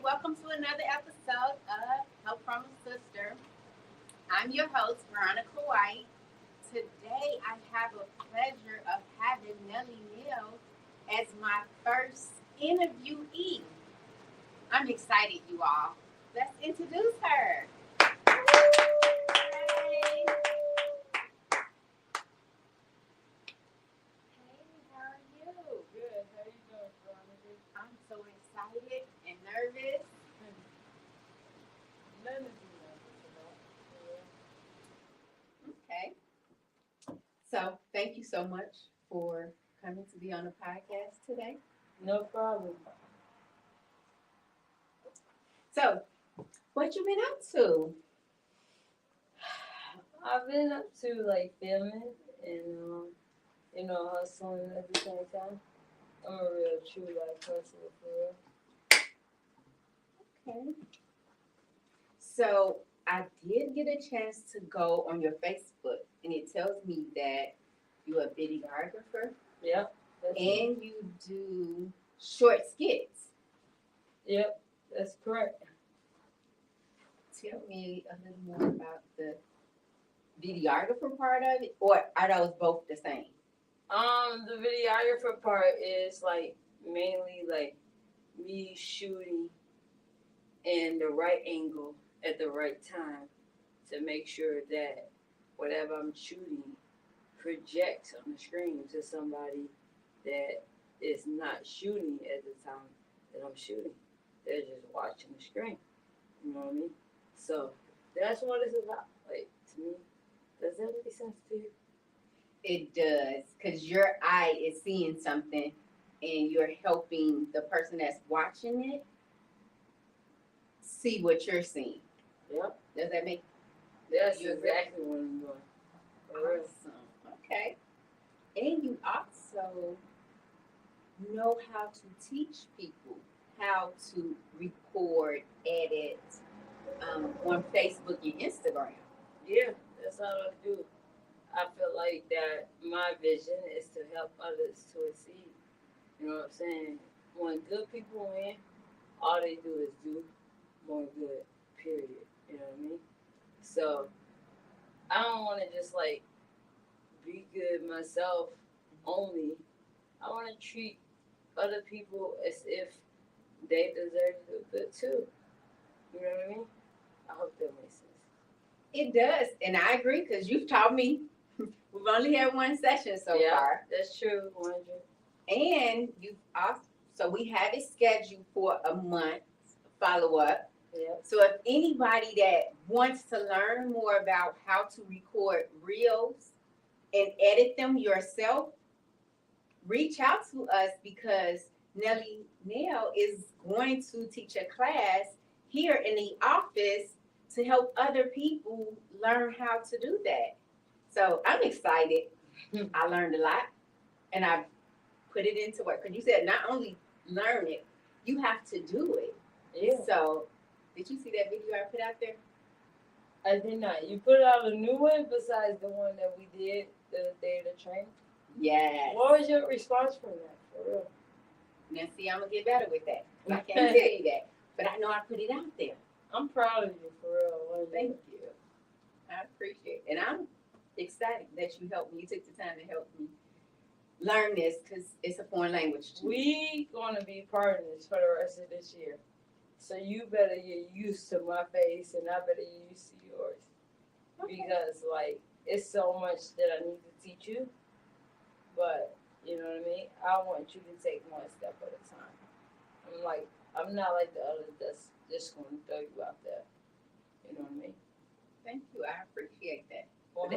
welcome to another episode of Help from a Sister. I'm your host, Veronica White. Today, I have a pleasure of having Nelly Nail as my first interviewee. I'm excited, you all. Let's introduce her. Hey. Hey, how are you? Good. How you doing, Veronica? I'm so excited and nervous. None of you know this about. Okay. So, thank you so much for coming to be on the podcast today. No problem. So, what you been up to? I've been up to like filming and hustling at the same time. I'm a real true life hustler for Okay. So, I did get a chance to go on your Facebook, and it tells me that you're a videographer real. Yep. That's it. and you do short skits. Yep. That's correct. Tell me a little more about the videographer part of it, or are those both the same? The videographer part is like mainly like me shooting in the right angle at the right time to make sure that whatever I'm shooting projects on the screen to somebody that is not shooting at the time that I'm shooting. They're just watching the screen. You know what I mean? So that's what it's about. Like to me, does that make sense to you? It does, because your eye is seeing something and you're helping the person that's watching it see what you're seeing. Yep. Does that make That's you agree? exactly what I'm doing. For real. Awesome? Okay. And you also know how to teach people how to record, edit on Facebook and Instagram. Yeah, that's all I do. I feel like that my vision is to help others to exceed. You know what I'm saying? When good people win, all they do is do more good. Period. You know what I mean? So I don't want to just like be good myself only. I want to treat other people as if they deserve to do good too. You know what I mean? I hope that makes sense. It does, and I agree because you've taught me. We've only had one session so Yeah, far, that's true, 100. and you've also so we have it scheduled for a month follow up. Yeah. So if anybody that wants to learn more about how to record reels and edit them yourself, reach out to us because Nelly Nail is going to teach a class here in the office to help other people learn how to do that. So I'm excited. I learned a lot and I put it into work. Because you said not only learn it, you have to do it. Yeah. So did you see that video I put out there? I did not. You put out a new one besides the one that we did the day of the train. Yes. What was your response from that? For real. Now see, I'm gonna get better with that. I can't tell you that, but I know I put it out there. I'm proud of you for real. Thank you. I appreciate it. And I'm excited that you helped me. You took the time to help me learn this because it's a foreign language too. We gonna be partners for the rest of this year. So you better get used to my face and I better get used to yours. Okay. Because like it's so much that I need to teach you. But you know what I mean? I want you to take one step at a time. I'm not like the others that's just gonna throw you out there. You know what I mean? Thank you. I appreciate that. Well,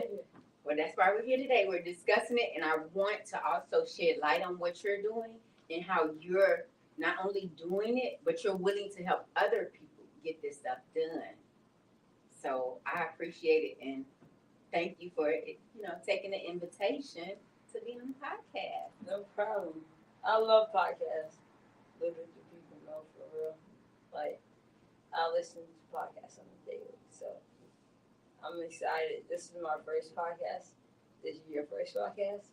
Well, that's why we're here today. We're discussing it, and I want to also shed light on what you're doing and how you're not only doing it, but you're willing to help other people get this stuff done. So I appreciate it and thank you for taking the invitation to be on the podcast. no problem. I love podcasts. Little do people know for real. Like I listen to podcasts on a daily, so I'm excited. This is my first podcast. This is your first podcast.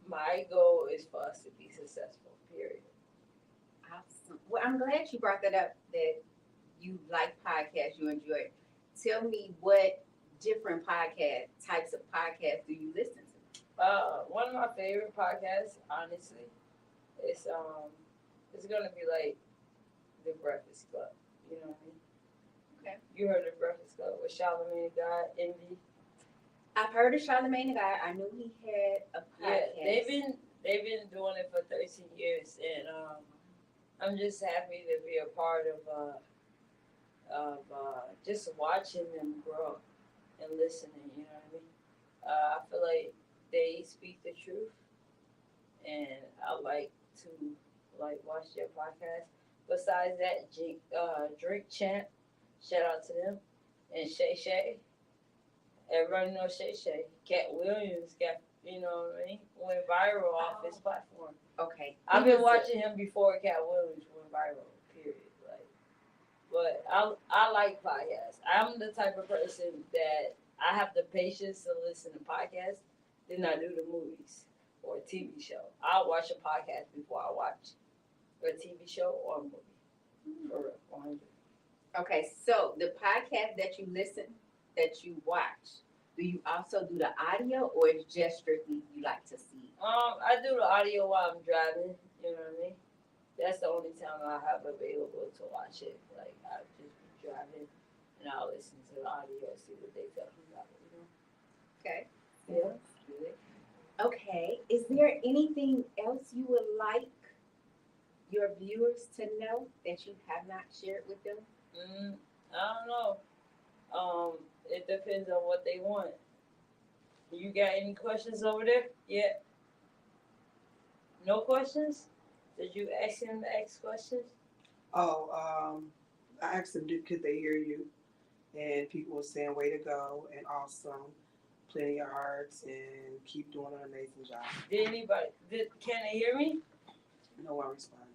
My goal is for us to be successful. Period. Awesome. Well, I'm glad you brought that up, that you like podcasts, you enjoy it. Tell me what different podcast types of podcasts do you listen to? One of my favorite podcasts, honestly, it's gonna be like the Breakfast Club. You know what I mean? Okay. You heard of Breakfast Club with Charlamagne God, Envy? I've heard of Charlamagne the Guy. I knew he had a Yeah, podcast. they've been doing it for 13 years, and I'm just happy to be a part of just watching them grow and listening. You know what I mean? I feel like they speak the truth, and I like to watch their podcast. Besides that, Drink Champ, shout out to them, and Shay Shay. Everybody knows Shay Shay. Cat Williams got, you know what I mean, went viral off his platform. Okay. I've been watching him before Cat Williams went viral. Period. But I like podcasts. I'm the type of person that I have the patience to listen to podcasts, then I do the movies or a TV show. I'll watch a podcast before I watch a TV show or a movie. For real, 100. Okay, so the podcast that you listen, that you watch, do you also do the audio, or is just strictly you like to see? I do the audio while I'm driving. You know what I mean? That's the only time I have available to watch it. Like I just be driving and I'll listen to the audio, see what they talking about. You know? Okay. Yeah. Really. Okay. Is there anything else you would like your viewers to know that you have not shared with them? I don't know. It depends on what they want. You got any questions over there? Yeah. No questions? Did you ask him to ask questions? Oh, I asked them, could they hear you? And people were saying, way to go, and awesome, plenty of hearts, and keep doing an amazing job. Can they hear me? No one responded.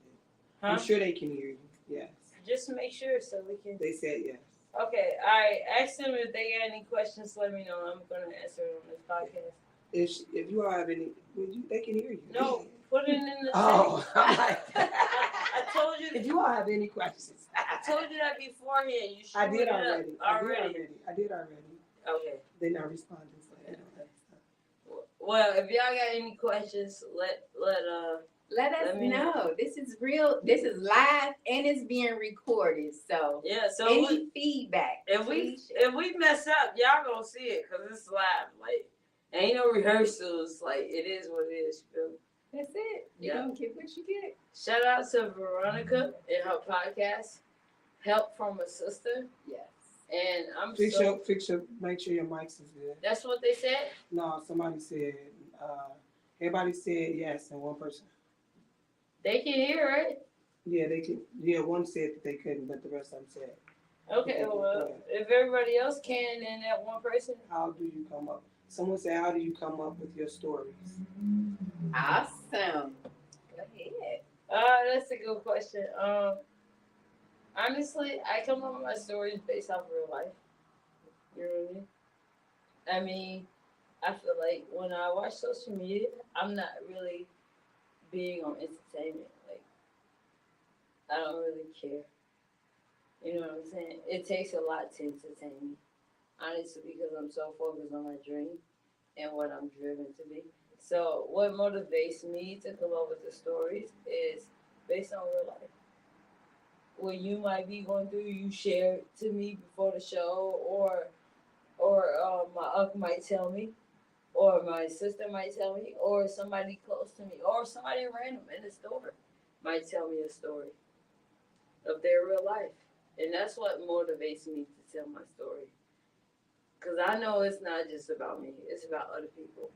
Huh? I'm sure they can hear you, yes. Just make sure so we can. They said yes. Okay, I asked them if they got any questions. Let me know. I'm gonna answer it on this podcast. If you all have any, they can hear you. No, put it in the Oh, I'm like, I told you. if you all have any questions. I told you that beforehand. You should. I did already. I did already. Okay. They're not responding, so they don't have stuff. Well, if y'all got any questions, Let us Let me know. This is real. This is live and it's being recorded. So yeah. So any feedback? if we mess up, y'all gonna see it because it's live. Like ain't no rehearsals. Like it is what it is. You feel me? That's it. You Yeah. don't get what you get. Shout out to Veronica and her podcast, Help from a Sister. Yes. And I'm Fix your, make sure your mics is good. That's what they said. No, somebody said, everybody said yes, and one person. They can hear, right? Yeah, they could. Yeah, one said that they couldn't, but the rest of them said. Okay, well, if everybody else can, then that one person. How do you come up? Someone said, how do you come up with your stories? Awesome. Go ahead. That's a good question. Honestly, I come up with my stories based off real life. You know what I mean? I mean, I feel like when I watch social media, I'm not really big on entertainment. Like, I don't really care. You know what I'm saying? It takes a lot to entertain me. Honestly, because I'm so focused on my dream and what I'm driven to be. So what motivates me to come up with the stories is based on real life. What you might be going through, you share it to me before the show, or my uncle might tell me, or my sister might tell me, or somebody close to me, or somebody random in the store might tell me a story of their real life. And that's what motivates me to tell my story. Because I know it's not just about me, it's about other people.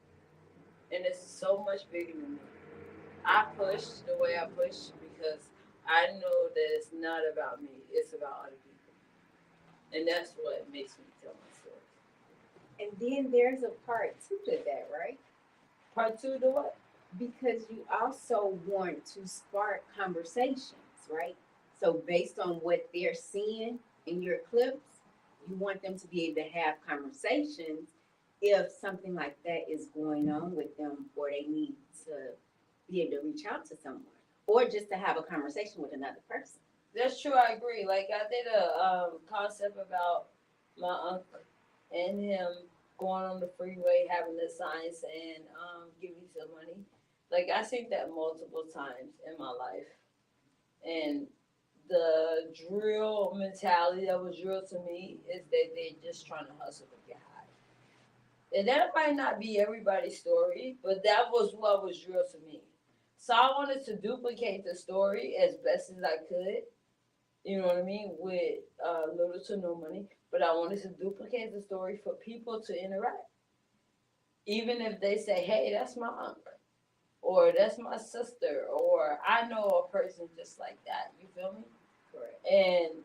And it's so much bigger than me. I push the way I push because I know that it's not about me, it's about other people. And that's what makes me tell my story. And then there's a part 2 to that, right? Part 2 to what? Because you also want to spark conversations, right? So based on what they're seeing in your clips, you want them to be able to have conversations if something like that is going on with them, or they need to be able to reach out to someone. or just to have a conversation with another person. That's true. I agree. Like I did a concept about my uncle and him going on the freeway having a sign saying, "Give me some money." Like I seen that multiple times in my life, and the drill mentality that was drilled to me is that they're just trying to hustle to get high. And that might not be everybody's story, but that was what was drilled to me. So I wanted to duplicate the story as best as I could, you know what I mean, with little to no money. But I wanted to duplicate the story for people to interact. Even if they say, hey, that's my uncle, or that's my sister, or I know a person just like that. You feel me? Correct. And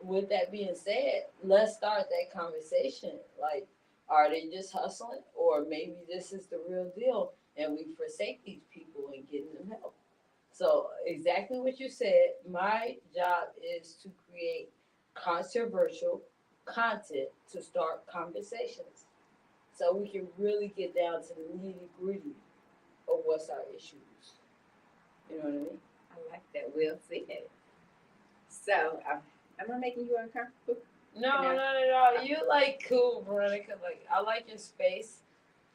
with that being said, let's start that conversation. Like, are they just hustling, or maybe this is the real deal, and we forsake these people and getting them help? So, exactly what you said. My job is to create controversial content to start conversations, so we can really get down to the nitty gritty of what's our issues. You know what I mean? I like that. Well said. So, am I making you uncomfortable? No, No. not at all. You like cool, Veronica. Like I like your space.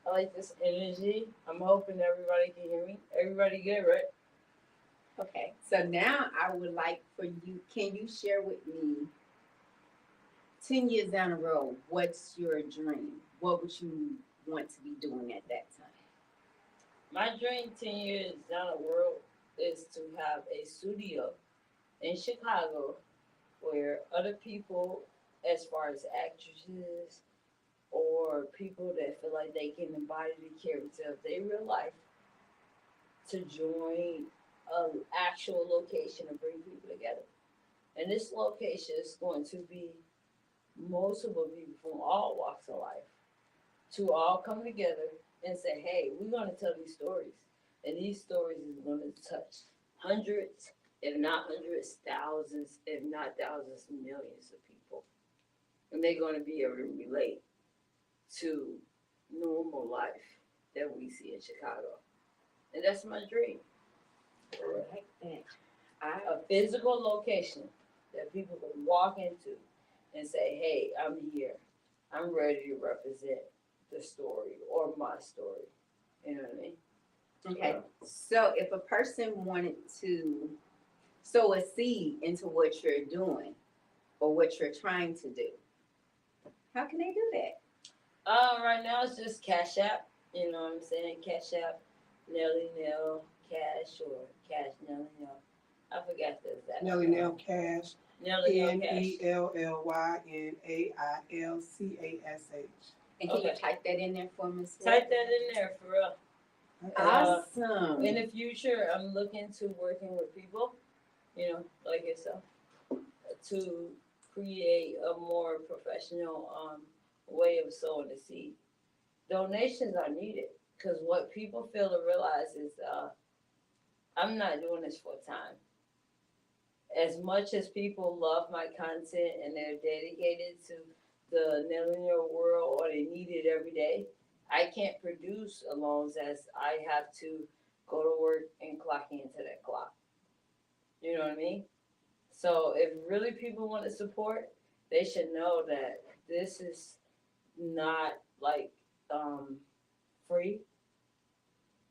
I like this energy. I'm hoping everybody can hear me. Everybody good, right? Okay. So now I would like for you, can you share with me 10 years down the road, what's your dream? What would you want to be doing at that time? My dream 10 years down the world is to have a studio in Chicago where other people, as far as actresses or people that feel like they can embody the character of their real life, to join an actual location and bring people together. And this location is going to be multiple people from all walks of life to all come together and say, hey, we're going to tell these stories. And these stories is going to touch hundreds, if not hundreds, thousands, if not thousands, millions of people. And they're going to be able to relate to normal life that we see in Chicago. And that's my dream. I like that. A physical location that people can walk into and say, hey, I'm here. I'm ready to represent the story or my story. You know what I mean? Okay. So if a person wanted to sow a seed into what you're doing or what you're trying to do, how can they do that? Right now it's just Cash App. You know what I'm saying? Cash App, Nelly Nail, Cash, or Cash Nelly Nail. I forgot the exact. Nelly Nail Cash. Nelly Nail Cash. NELLYNAILCASH. And can you Okay. type that in there for me? Sis? Type that in there for real. Awesome. In the future, I'm looking to working with people, you know, like yourself, to create a more professional way of sowing the seed. Donations are needed because what people fail to realize is I'm not doing this for time. As much as people love my content and they're dedicated to the linear world or they need it every day, I can't produce alone as I have to go to work and clock into that clock. You know what I mean? So if really people want to support, they should know that this is not like free.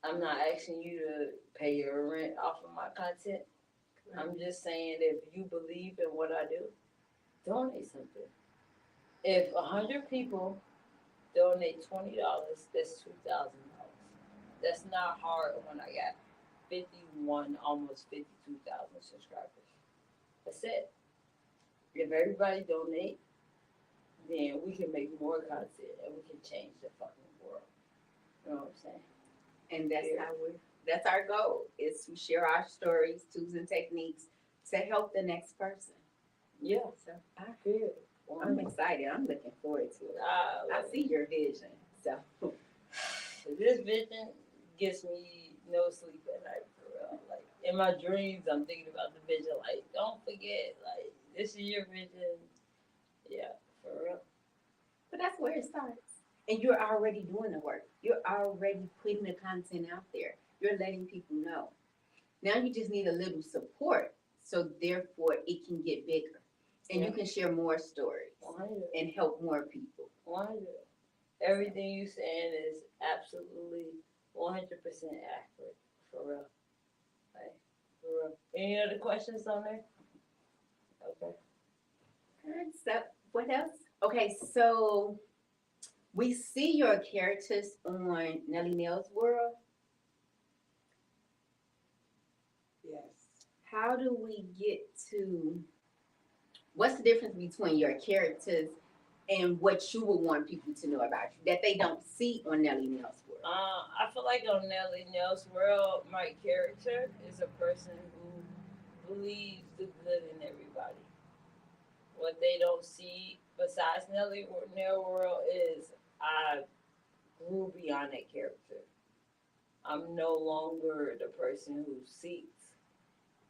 I'm not asking you to pay your rent off of my content. I'm just saying if you believe in what I do, donate something. If 100 people donate $20, that's $2,000. That's not hard when I got 51, almost 52,000 subscribers. That's it. If everybody donate, then we can make more content and we can change the fucking world. You know what I'm saying? And that's our goal, is to share our stories, tools and techniques to help the next person. Yeah. So I'm I'm excited. I'm looking forward to it. I I see your vision. So this vision gets me no sleep at night for real. Like in my dreams, I'm thinking about the vision. Like, don't forget, like this is your vision. Yeah, for real. but that's where it starts. And you're already doing the work. You're already putting the content out there. You're letting people know. Now you just need a little support, so therefore it can get bigger, and you Yeah. can share more stories 100. and help more people. 100. Everything you saying is absolutely 100% accurate. For real. Like, for real. Any other questions on there? Okay. Good. So what else? Okay, so we see your characters on Nelly Nail's World. Yes. How do we get to what's the difference between your characters and what you would want people to know about you that they don't see on Nelly Nail's World? I feel like on Nelly Nail's World, my character is a person who believes the good in everybody. What they don't see besides Nelly Nail World is I grew beyond that character. I'm no longer the person who seeks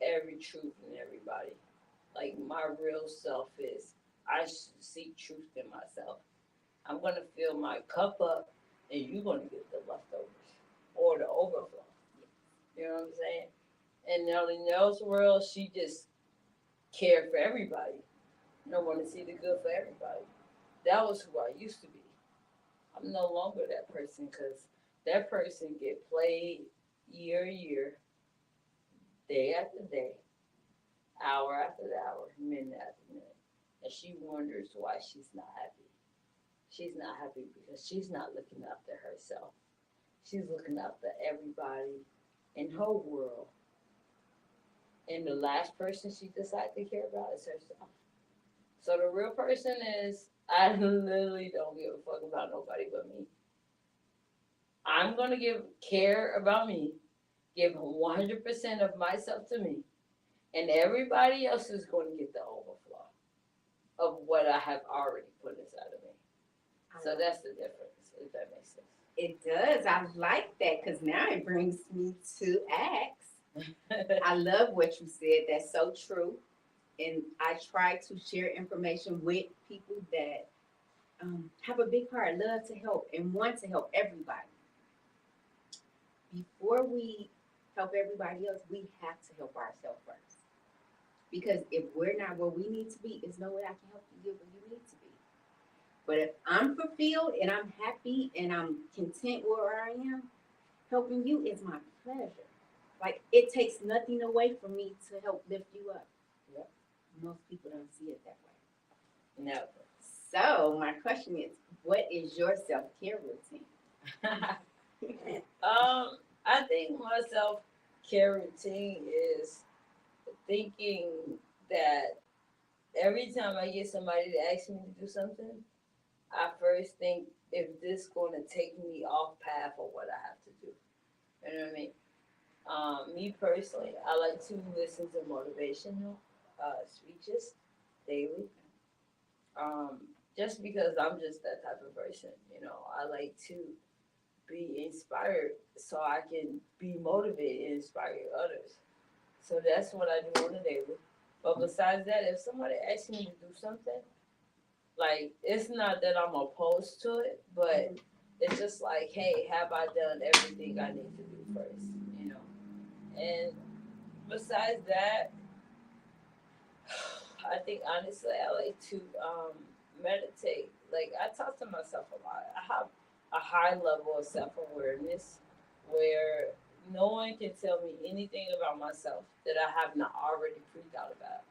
every truth in everybody. Like my real self is I seek truth in myself. I'm gonna fill my cup up, and you're gonna get the leftovers or the overflow. You know what I'm saying? And Nelly Nell's world, she just cared for everybody. No one to see the good for everybody. That was who I used to be. I'm no longer that person because that person get played year to year, day after day, hour after hour, minute after minute, and she wonders why she's not happy. She's not happy because she's not looking after herself. She's looking after everybody in her world. And the last person she decides to care about is herself. So the real person is, I literally don't give a fuck about nobody but me. I'm gonna give care about me, give 100% of myself to me, and everybody else is going to get the overflow of what I have already put inside of me. So that's the difference, if that makes sense. It does. I like that because now it brings me to ask. I love what you said. That's so true. And I try to share information with people that have a big heart, love to help, and want to help everybody. Before we help everybody else, we have to help ourselves first. Because if we're not where we need to be, there's no way I can help you get where you need to be. But if I'm fulfilled and I'm happy and I'm content where I am, helping you is my pleasure. Like it takes nothing away from me to help lift you up. Yep. Most people don't see it that way. Never. So my question is, what is your self-care routine? I think my self care routine is thinking that every time I get somebody to ask me to do something, I first think if this going to take me off path of what I have to do. You know what I mean? Me personally, I like to listen to motivational speeches daily. Um, just because I'm just that type of person, I like to be inspired so I can be motivated and inspire others. So that's what I do on a daily. But besides that, if somebody asks me to do something, like it's not that I'm opposed to it, but it's just like, hey, have I done everything I need to do first? And besides that, I think honestly, I like to meditate. Like I talk to myself a lot. I have a high level of self awareness where no one can tell me anything about myself that I have not already freaked out about.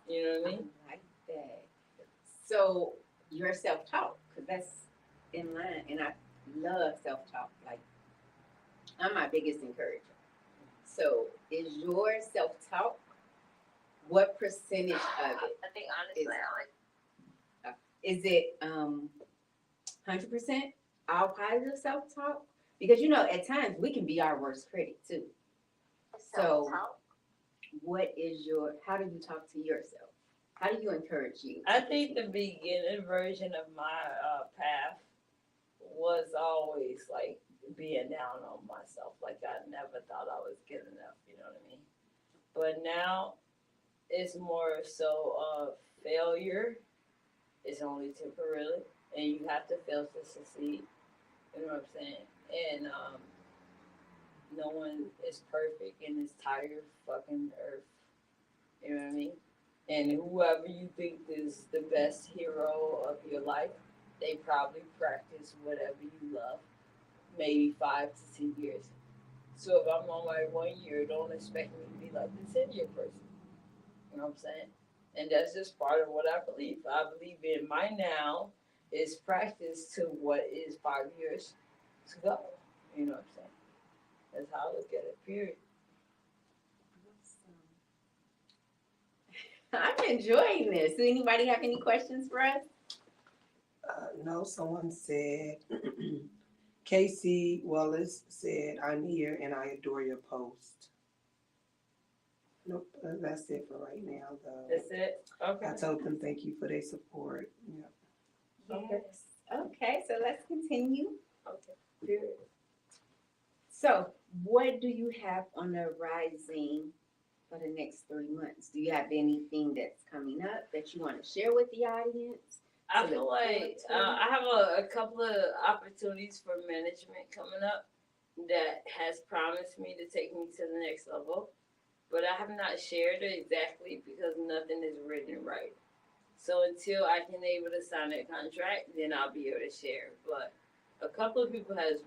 You know what I mean? I like that. So your self-talk, because that's in line, and I love self-talk. Like I'm my biggest encourager. So is your self-talk, what percentage of it? I think honestly, Is it 100% all positive self-talk? Because at times we can be our worst critic too. So what is how do you talk to yourself? How do you encourage you? I think the beginning version of my path was always like being down on myself. Like I never thought I was good enough. You know what I mean? But now it's more so of failure is only temporarily, and you have to fail to succeed. You know what I'm saying? And no one is perfect in this entire fucking earth. You know what I mean? And whoever you think is the best hero of your life, they probably practice whatever you love, maybe 5 to 10 years. So if I'm on my 1 year, don't expect me to be like the 10-year person. You know what I'm saying? And that's just part of what I believe. I believe in my now is practice to what is 5 years to go. You know what I'm saying? That's how I look at it, period. I'm enjoying this. Do anybody have any questions for us? No, someone said, Casey Wallace said, I'm here and I adore your post. Nope, that's it for right now, though. That's it? Okay. I told them thank you for their support. Yeah. Okay. Yes. Okay, so let's continue. Okay, period. So, what do you have on the rising for the next 3 months? Do you have anything that's coming up that you want to share with the audience? I feel like I have a couple of opportunities for management coming up that has promised me to take me to the next level, but I have not shared it exactly because nothing is written right. So until I can able to sign that contract, then I'll be able to share. But a couple of people has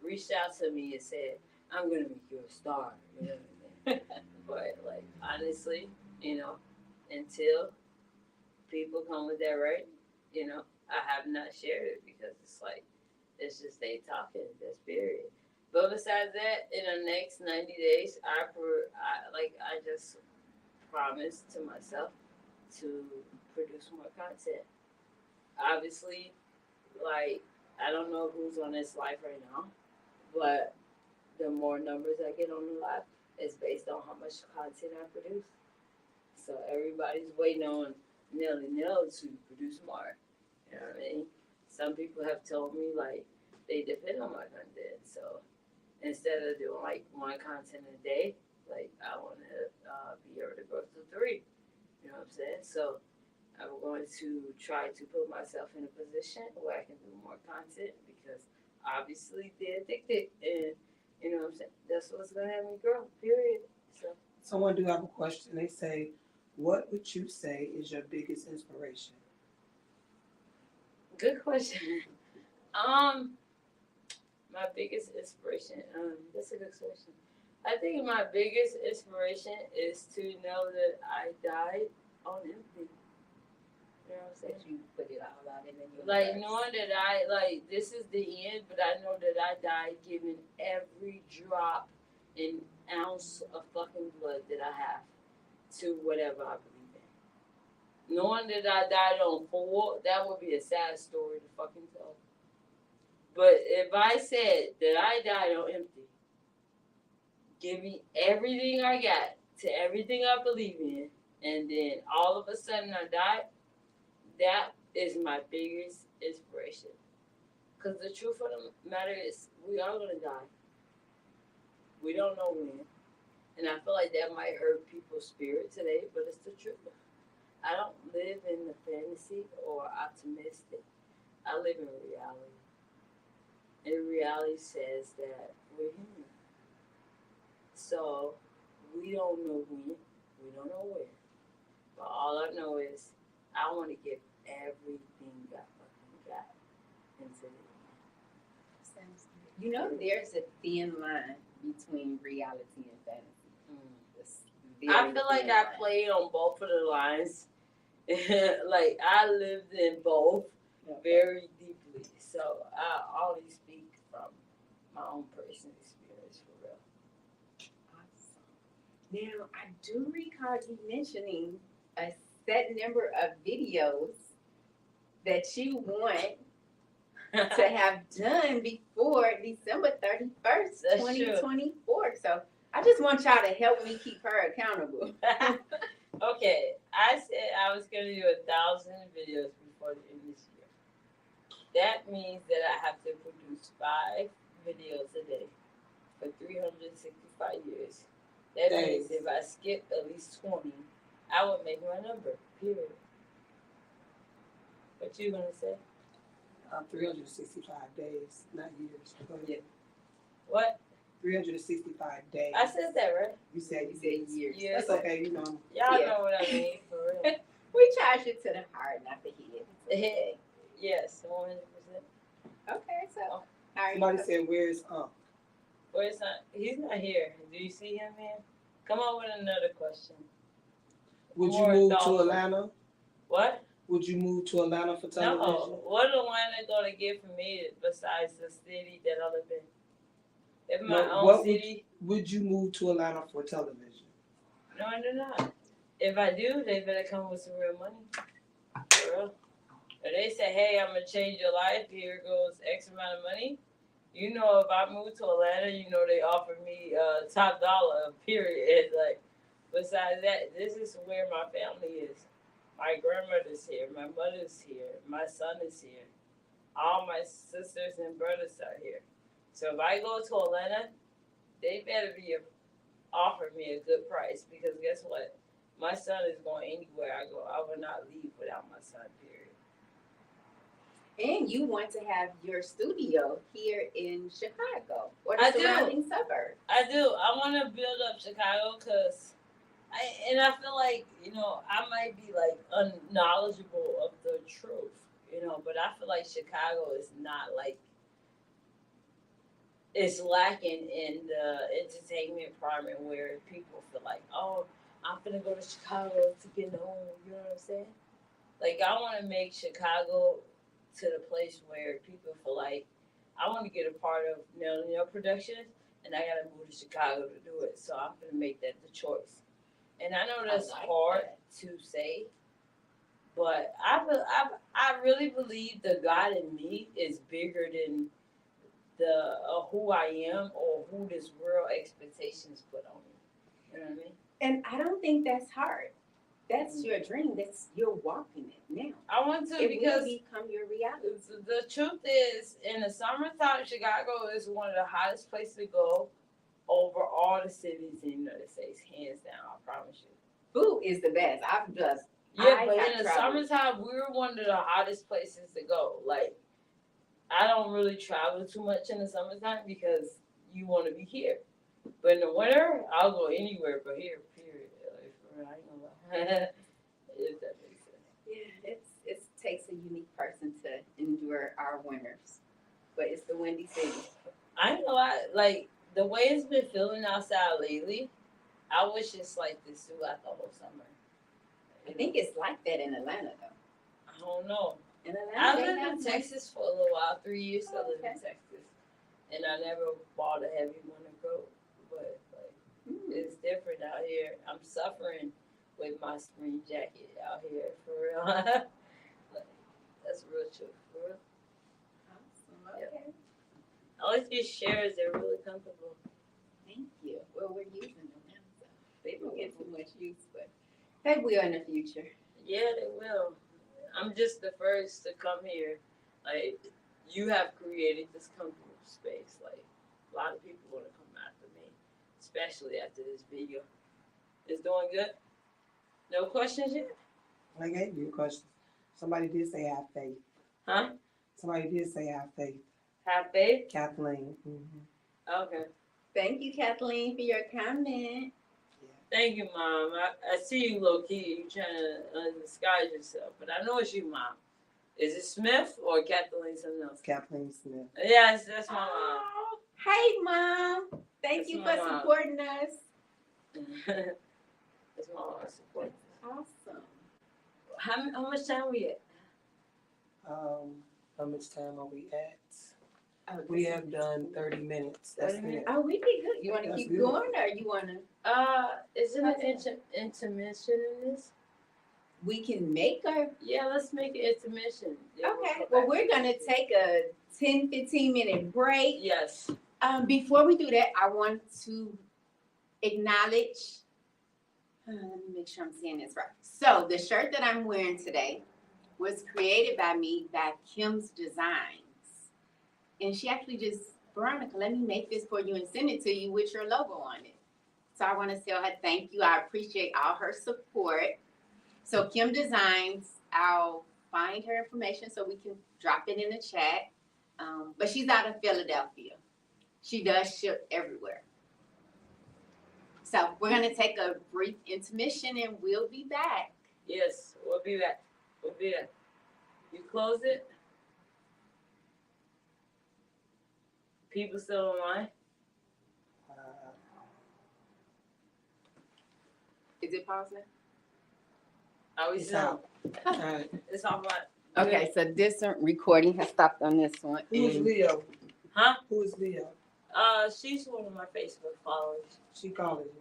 reached out to me and said, "I'm gonna make you a star." You know what I mean? But like honestly, you know, until people come with that right, you know, I have not shared it because it's like it's just they talking. That's period. But besides that, in the next 90 days, I just promised to myself to produce more content. Obviously, like I don't know who's on this live right now, but the more numbers I get on the live is based on how much content I produce. So everybody's waiting on Nelly Nail to produce more. You know what I mean? Some people have told me like they depend on my content. So instead of doing like one content a day, like I want to be able to go to three. You know what I'm saying? So I'm going to try to put myself in a position where I can do more content because obviously they're addicted and you know what I'm saying? That's what's gonna have me grow, period. So Someone do have a question. They say, what would you say is your biggest inspiration? good question. My biggest inspiration, that's a good question. I think my biggest inspiration is to know that I died on empty. You know what I'm saying? That you put it all out in the universe. Like knowing that this is the end, but I know that I died giving every drop and ounce of fucking blood that I have to whatever I believe in. Knowing that I died on full, that would be a sad story to fucking tell. But if I said that I died on empty, giving everything I got to everything I believe in, and then all of a sudden I died, that is my biggest inspiration. Because the truth of the matter is, we are going to die. We don't know when. And I feel like that might hurt people's spirit today, but it's the truth. I don't live in the fantasy or optimistic. I live in reality. And reality says that we're human. So we don't know when, we don't know where. But all I know is I want to give everything I fucking got into it. Sounds good. You know, there's a thin line between reality and fantasy. It's I very feel like thin I line. played on both of the lines. Like I lived in both very deeply. So I only speak from my own personal experience for real. Awesome. Now, I do recall you mentioning a set number of videos that you want to have done before December 31st, That's 2024. So I just want y'all to help me keep her accountable. Okay, I said I was gonna do 1,000 videos before the end of this year. That means that I have to produce 5 videos a day for 365 years. That means if I skip at least 20, I would make my number. Period. What you gonna say? 365 days, not years. Go ahead. What? 365 days. I said that, right? You said You said years. Years. That's okay, you know. Y'all Yeah. know what I mean, for real. We charge it to the heart, not the head. The head. Yes, 100%. Okay, so how are Somebody you? said, "Where's Unc?" Where's not? He's not here. Do you see him, man? Come on with another question. Would you More move to thoughtful. Atlanta? What? Would you move to Atlanta for television? No. What is Atlanta gonna get for me besides the city that I live in? If my No, own what city. would you move to Atlanta for television? No, they're not. If I do, they better come with some real money. For real. If they say, hey, I'm going to change your life, here goes X amount of money. You know, if I move to Atlanta, you know, they offer me top dollar, period. Like, besides that, this is where my family is. My grandmother's here. My mother's here. My son is here. All my sisters and brothers are here. So if I go to Atlanta, they better be offer me a good price because guess what? My son is going anywhere I go. I will not leave without my son, period. And you want to have your studio here in Chicago or the I do. surrounding suburbs. I do. I want to build up Chicago because I feel like, you know, I might be like unknowledgeable of the truth, you know, but I feel like Chicago is not like, it's lacking in the entertainment department where people feel like, oh, I'm gonna go to Chicago to get known. You know what I'm saying? Like, I want to make Chicago to the place where people feel like I want to get a part of Nelly Nail Productions, and I gotta move to Chicago to do it. So I'm gonna make that the choice. And I know that's I like hard that. to say, but I really believe the God in me is bigger than the who I am or who this world expectations put on me. You know what I mean? And I don't think that's hard. That's your dream. That's you're walking it now. I want to It because will become your reality. the truth is, in the summertime, Chicago is one of the hottest places to go over all the cities in the United States, hands down. I promise you. Food is the best. I've just Yeah, I but have in the traveled. summertime, we're one of the hottest places to go. Like, I don't really travel too much in the summertime because you want to be here. But in the winter, I'll go anywhere but here, period. Like, for real, I ain't gonna lie. If that makes sense. Yeah, it takes a unique person to endure our winters, but it's the windy city. I ain't gonna lie, like, the way it's been feeling outside lately, I wish it's like this throughout the whole summer. I think it's like that in Atlanta though. I don't know. In Atlanta, I they lived have in Texas for a little while, 3 years I lived in Okay. Texas. And I never bought a heavy winter coat. But like Mm. it's different out here. I'm suffering with my spring jacket out here for real. Like, that's real truth, for real. Awesome. Okay. I like these chairs, they're really comfortable. Thank you. Well, we're using them now, so they don't get too much use, but they will in the future. Yeah, they will. I'm just the first to come here. Like, you have created this comfortable space. Like, a lot of people want to come after me, especially after this video. It's doing good. No questions yet? I gave you a question. Somebody did say have faith. Huh? Somebody did say have faith. Have faith? Kathleen. Okay. Thank you, Kathleen, for your comment. Thank you, Mom. I see you low key. You trying to disguise yourself, but I know it's you, Mom. Is it Smith or Kathleen something else? Kathleen Smith. Yes, that's my Oh, hey, Mom. Thank That's you my for mom. supporting us. mom. That's my mom support. Awesome. How much time we at? How much time are we at? Oh, We have done 30 minutes. That's 30 it. minutes? Oh, we did good. You want to That's keep good. going, or you want to? Isn't it intermission in this? We can make a. Yeah, let's make an intermission. Then we'll Okay. come Well, back. we're gonna take a 10-15 minute break. Yes. Before we do that, I want to acknowledge. Let me make sure I'm saying this right. So the shirt that I'm wearing today was created by me by Kim's Designs, and she actually just, Veronica, let me make this for you and send it to you with your logo on it. So I want to tell her thank you. I appreciate all her support. So Kim Designs, I'll find her information so we can drop it in the chat. But she's out of Philadelphia. She does ship everywhere. So we're gonna take a brief intermission and we'll be back. Yes, we'll be back. We'll be back. You close it. People still online? Is it paused now? Are we It's still? out. Alright. It's off my. Okay, so this recording has stopped on this one. Who's and- Leo? Huh? Who is Leo? She's one of my Facebook followers. She calling you.